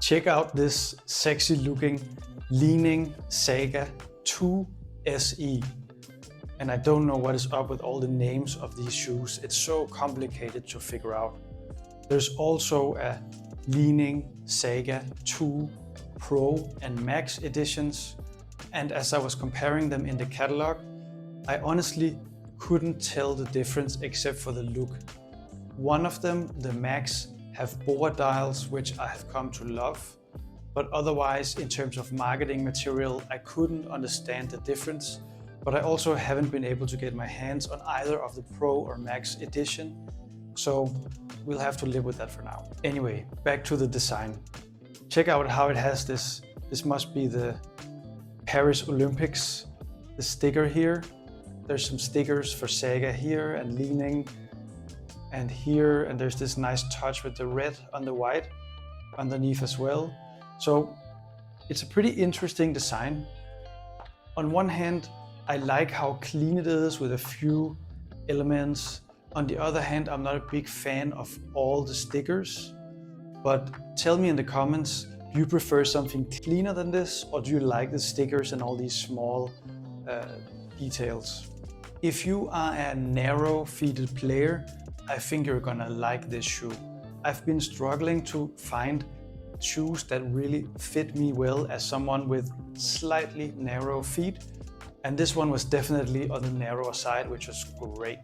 Check out this sexy looking Li-ning Saga II SE. And I don't know what is up with all the names of these shoes. It's so complicated to figure out. There's also a Li-ning Saga II Pro and Max editions. And as I was comparing them in the catalog, I honestly couldn't tell the difference except for the look. One of them, the Max, have boa dials, which I have come to love. But otherwise, in terms of marketing material, I couldn't understand the difference. But I also haven't been able to get my hands on either of the Pro or Max edition. So we'll have to live with that for now. Anyway, back to the design. Check out how it has this must be the Paris Olympics, the sticker here. There's some stickers for Saga here and Li-ning and here, and there's this nice touch with the red on the white underneath as well. So it's a pretty interesting design. On one hand, I like how clean it is with a few elements. On the other hand, I'm not a big fan of all the stickers. But tell me in the comments, do you prefer something cleaner than this, or do you like the stickers and all these small details? If you are a narrow-feeted player, I think you're gonna like this shoe. I've been struggling to find shoes that really fit me well as someone with slightly narrow feet. And this one was definitely on the narrower side, which was great.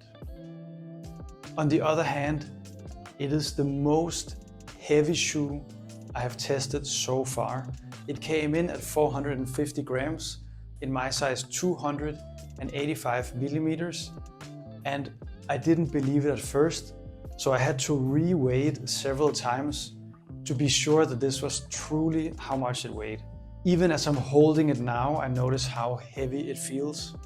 On the other hand, it is the most heavy shoe I have tested so far. It came in at 450 grams in my size 285 millimeters. And I didn't believe it at first, so I had to re-weigh it several times to be sure that this was truly how much it weighed. Even as I'm holding it now, I notice how heavy it feels.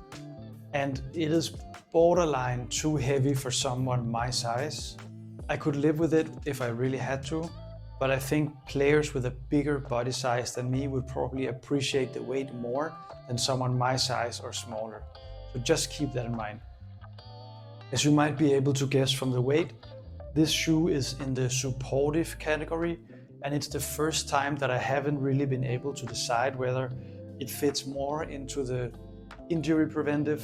And it is borderline too heavy for someone my size. I could live with it if I really had to, but I think players with a bigger body size than me would probably appreciate the weight more than someone my size or smaller. So just keep that in mind. As you might be able to guess from the weight, this shoe is in the supportive category, and it's the first time that I haven't really been able to decide whether it fits more into the injury preventive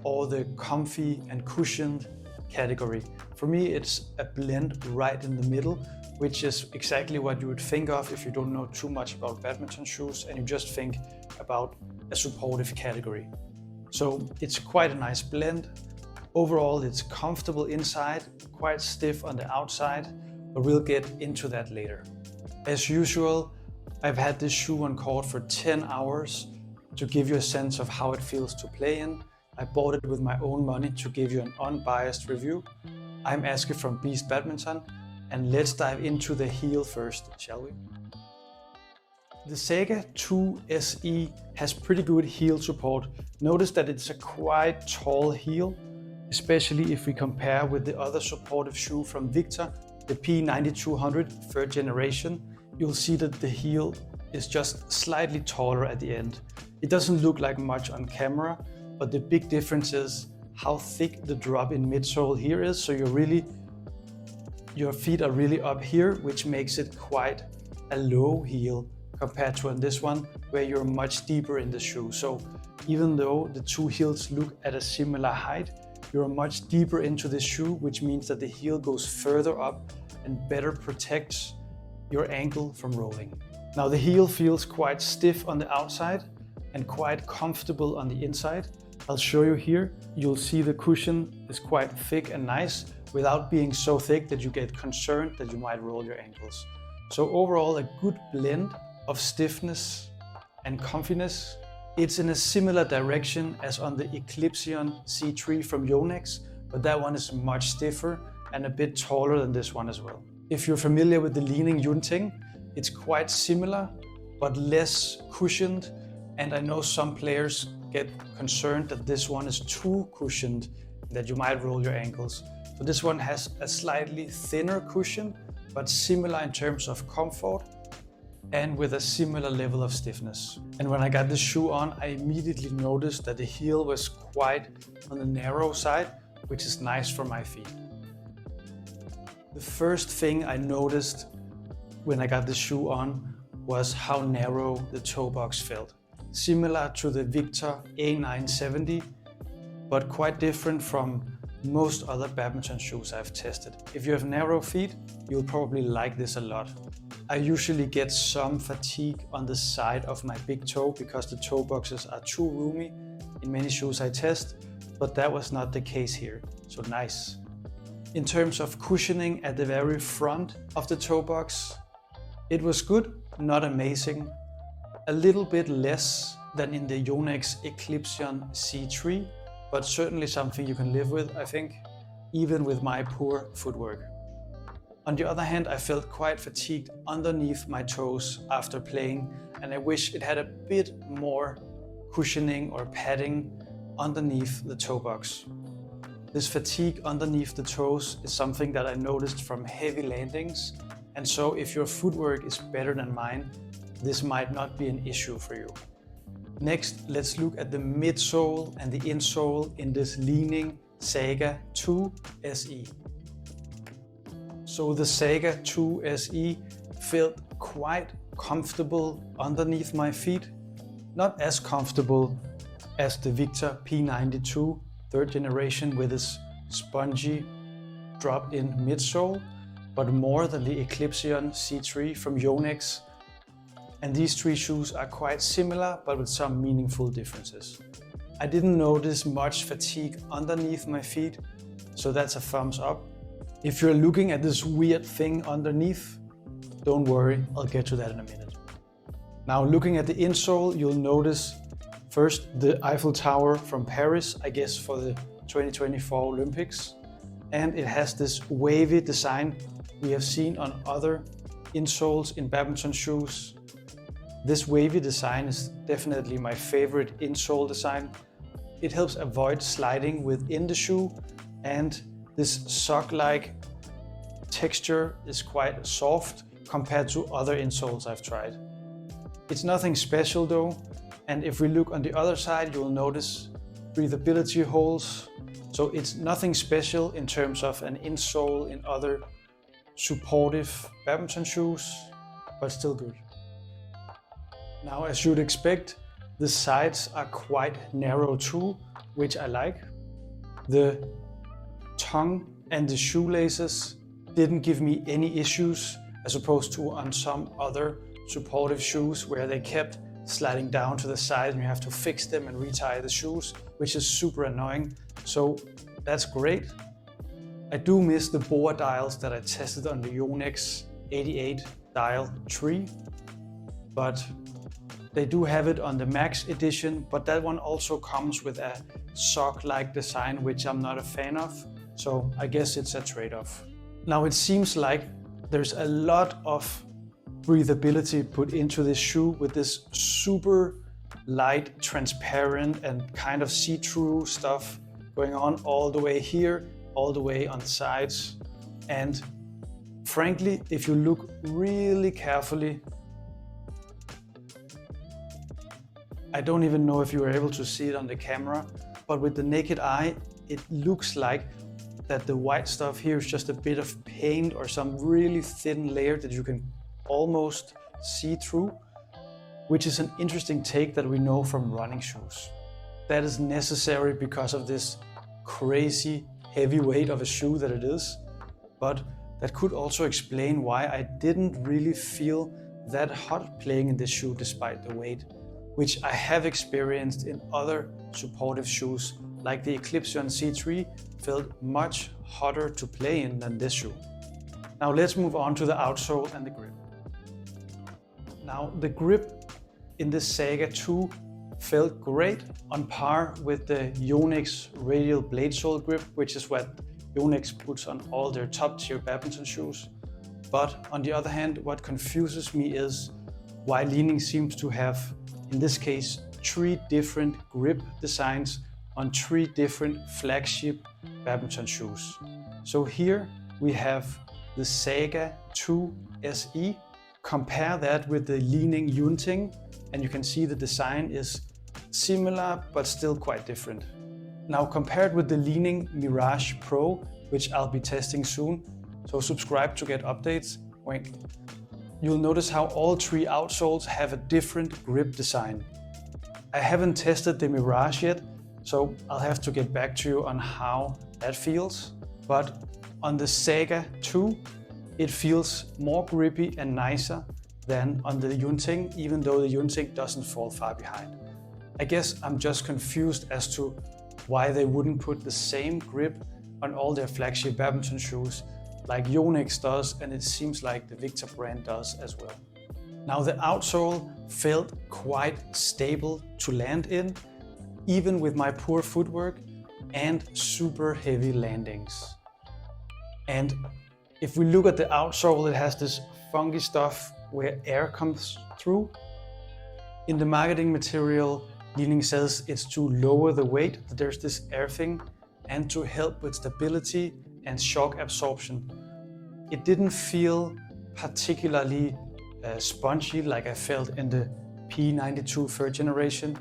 or the comfy and cushioned category. For me, it's a blend right in the middle, which is exactly what you would think of if you don't know too much about badminton shoes and you just think about a supportive category. So it's quite a nice blend. Overall, it's comfortable inside, quite stiff on the outside, but we'll get into that later. As usual, I've had this shoe on court for 10 hours to give you a sense of how it feels to play in. I bought it with my own money to give you an unbiased review. I'm Aske from Beast Badminton, and let's dive into the heel first, shall we? The Saga II SE has pretty good heel support. Notice that it's a quite tall heel, especially if we compare with the other supportive shoe from Victor, the P9200 third generation. You'll see that the heel is just slightly taller at the end. It doesn't look like much on camera, but the big difference is how thick the drop in midsole here is. So your feet are really up here, which makes it quite a low heel compared to on this one, where you're much deeper in the shoe. So even though the two heels look at a similar height, you're much deeper into this shoe, which means that the heel goes further up and better protects your ankle from rolling. Now the heel feels quite stiff on the outside and quite comfortable on the inside. I'll show you here. You'll see the cushion is quite thick and nice without being so thick that you get concerned that you might roll your ankles. So overall, a good blend of stiffness and comfiness. It's in a similar direction as on the Eclipsion C3 from Yonex, but that one is much stiffer and a bit taller than this one as well. If you're familiar with the Li-ning Yunting, it's quite similar, but less cushioned. And I know some players get concerned that this one is too cushioned, that you might roll your ankles. So this one has a slightly thinner cushion, but similar in terms of comfort and with a similar level of stiffness. And when I got this shoe on, I immediately noticed that the heel was quite on the narrow side, which is nice for my feet. The first thing I noticed when I got this shoe on was how narrow the toe box felt. Similar to the Victor A970, but quite different from most other badminton shoes I've tested. If you have narrow feet, you'll probably like this a lot. I usually get some fatigue on the side of my big toe because the toe boxes are too roomy in many shoes I test, but that was not the case here, so nice. In terms of cushioning at the very front of the toe box, it was good, not amazing. A little bit less than in the Yonex Eclipsion C3, but certainly something you can live with, I think, even with my poor footwork. On the other hand, I felt quite fatigued underneath my toes after playing, and I wish it had a bit more cushioning or padding underneath the toe box. This fatigue underneath the toes is something that I noticed from heavy landings, and so if your footwork is better than mine, this might not be an issue for you. Next, let's look at the midsole and the insole in this Li-ning Saga II SE. So the Saga II SE felt quite comfortable underneath my feet. Not as comfortable as the Victor P92 third generation with its spongy drop-in midsole, but more than the Eclipsion C3 from Yonex. And these three shoes are quite similar, but with some meaningful differences. I didn't notice much fatigue underneath my feet, so that's a thumbs up. If you're looking at this weird thing underneath, don't worry, I'll get to that in a minute. Now looking at the insole, you'll notice first the Eiffel Tower from Paris, I guess for the 2024 Olympics. And it has this wavy design we have seen on other insoles in badminton shoes. This wavy design is definitely my favorite insole design. It helps avoid sliding within the shoe, and this sock-like texture is quite soft compared to other insoles I've tried. It's nothing special though, and if we look on the other side, you'll notice breathability holes. So it's nothing special in terms of an insole in other supportive badminton shoes, but still good. Now, as you'd expect, the sides are quite narrow too, which I like. The tongue and the shoelaces didn't give me any issues, as opposed to on some other supportive shoes where they kept sliding down to the side and you have to fix them and retie the shoes, which is super annoying. So that's great. I do miss the BOA dials that I tested on the Yonex 88 dial 3, but they do have it on the Max edition, but that one also comes with a sock-like design, which I'm not a fan of. So I guess it's a trade-off. Now it seems like there's a lot of breathability put into this shoe with this super light, transparent and kind of see-through stuff going on all the way here, all the way on the sides. And frankly, if you look really carefully, I don't even know if you were able to see it on the camera, but with the naked eye, it looks like that the white stuff here is just a bit of paint or some really thin layer that you can almost see through, which is an interesting take that we know from running shoes. That is necessary because of this crazy heavy weight of a shoe that it is, but that could also explain why I didn't really feel that hot playing in this shoe despite the weight, which I have experienced in other supportive shoes like the Eclipsion C3 felt much hotter to play in than this shoe. Now let's move on to the outsole and the grip. Now the grip in this Saga 2 felt great, on par with the Yonex radial blade sole grip, which is what Yonex puts on all their top tier badminton shoes. But on the other hand, what confuses me is why Li-ning seems to have, in this case, 3 different grip designs on 3 different flagship badminton shoes. So here we have the Saga II SE. Compare that with the Li-ning Yunting, and you can see the design is similar but still quite different. Now compared with the Li-ning Mirage Pro, which I'll be testing soon, so subscribe to get updates. Wink. you'll notice how all three outsoles have a different grip design. I haven't tested the Mirage yet, so I'll have to get back to you on how that feels. But on the Saga II, it feels more grippy and nicer than on the Yunting, even though the Yunting doesn't fall far behind. I guess I'm just confused as to why they wouldn't put the same grip on all their flagship badminton shoes like Yonex does, and it seems like the Victor brand does as well. Now the outsole felt quite stable to land in, even with my poor footwork and super heavy landings. And if we look at the outsole, it has this funky stuff where air comes through. In the marketing material, Li-ning says it's to lower the weight, that there's this air thing, and to help with stability and shock absorption. It didn't feel particularly spongy like I felt in the P92 third generation.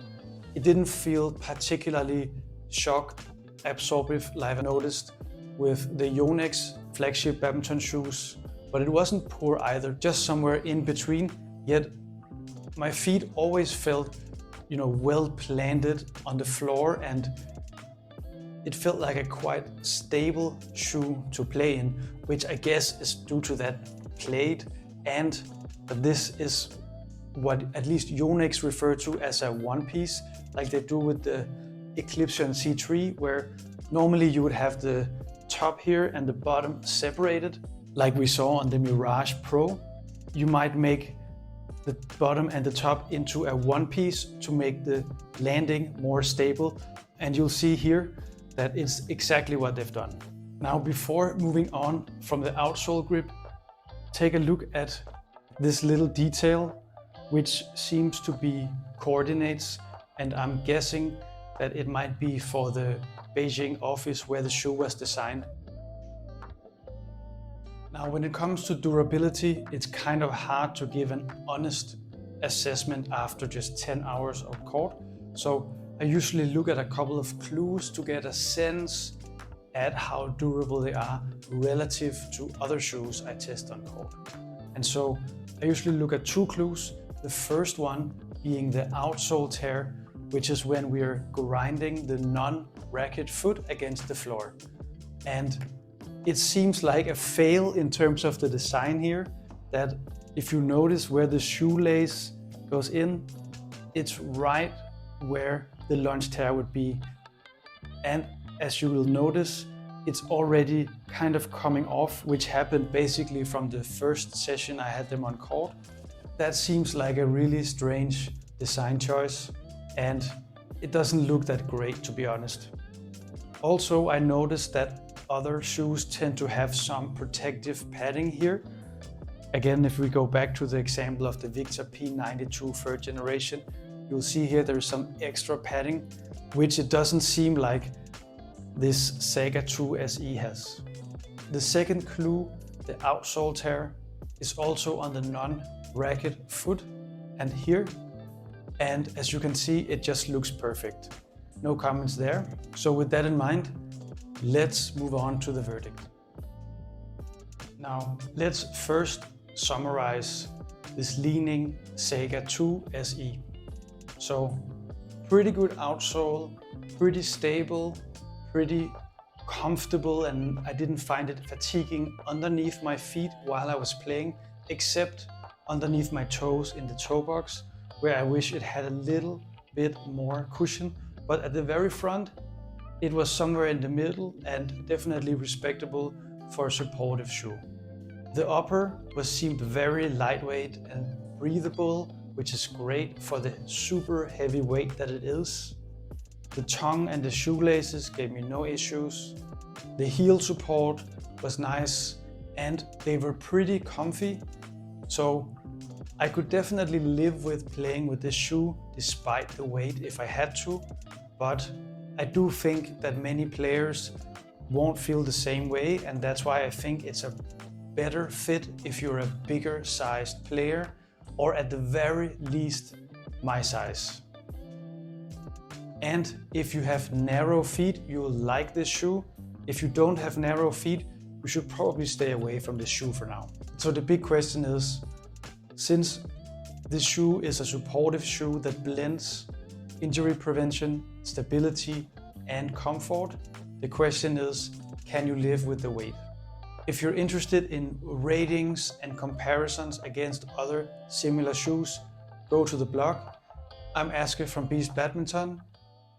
It didn't feel particularly shock absorptive like I noticed with the Yonex flagship badminton shoes, but it wasn't poor either, just somewhere in between. Yet my feet always felt, well planted on the floor, and it felt like a quite stable shoe to play in, which I guess is due to that plate, and that this is what at least Yonex refer to as a one piece, like they do with the Eclipsion C3, where normally you would have the top here and the bottom separated, like we saw on the Mirage Pro. You might make the bottom and the top into a one piece to make the landing more stable, and you'll see here that it's exactly what they've done. Now, before moving on from the outsole grip, take a look at this little detail, which seems to be coordinates, and I'm guessing that it might be for the Beijing office where the shoe was designed. Now, when it comes to durability, it's kind of hard to give an honest assessment after just 10 hours of court. So I usually look at a couple of clues to get a sense at how durable they are relative to other shoes I test on court. And so I usually look at two clues. The first one being the outsole tear, which is when we're grinding the non-racket foot against the floor. And it seems like a fail in terms of the design here, that if you notice where the shoelace goes in, it's right where the lunge tear would be. And as you will notice, it's already kind of coming off, which happened basically from the first session I had them on court. That seems like a really strange design choice, and it doesn't look that great, to be honest. Also, I noticed that other shoes tend to have some protective padding here. Again, if we go back to the example of the Victor P92 third generation, you'll see here there's some extra padding, which it doesn't seem like this Saga II SE has. The second clue, the outsole tear, is also on the non-racket foot and here. And as you can see, it just looks perfect. No comments there. So with that in mind, let's move on to the verdict. Now, let's first summarize this Li-ning Saga II SE. So, pretty good outsole, pretty stable, pretty comfortable, and I didn't find it fatiguing underneath my feet while I was playing, except underneath my toes in the toe box, where I wish it had a little bit more cushion. But at the very front, it was somewhere in the middle and definitely respectable for a supportive shoe. The upper seemed very lightweight and breathable, which is great for the super heavy weight that it is. The tongue and the shoelaces gave me no issues. The heel support was nice and they were pretty comfy. So I could definitely live with playing with this shoe despite the weight if I had to, but I do think that many players won't feel the same way, and that's why I think it's a better fit if you're a bigger sized player, or at the very least my size. And if you have narrow feet, you'll like this shoe. If you don't have narrow feet, you should probably stay away from this shoe for now. So the big question is, Since this shoe is a supportive shoe that blends injury prevention, stability, and comfort, the question is, can you live with the weight? If you're interested in ratings and comparisons against other similar shoes, go to the blog. I'm Aske from Beast Badminton.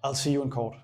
I'll see you in court.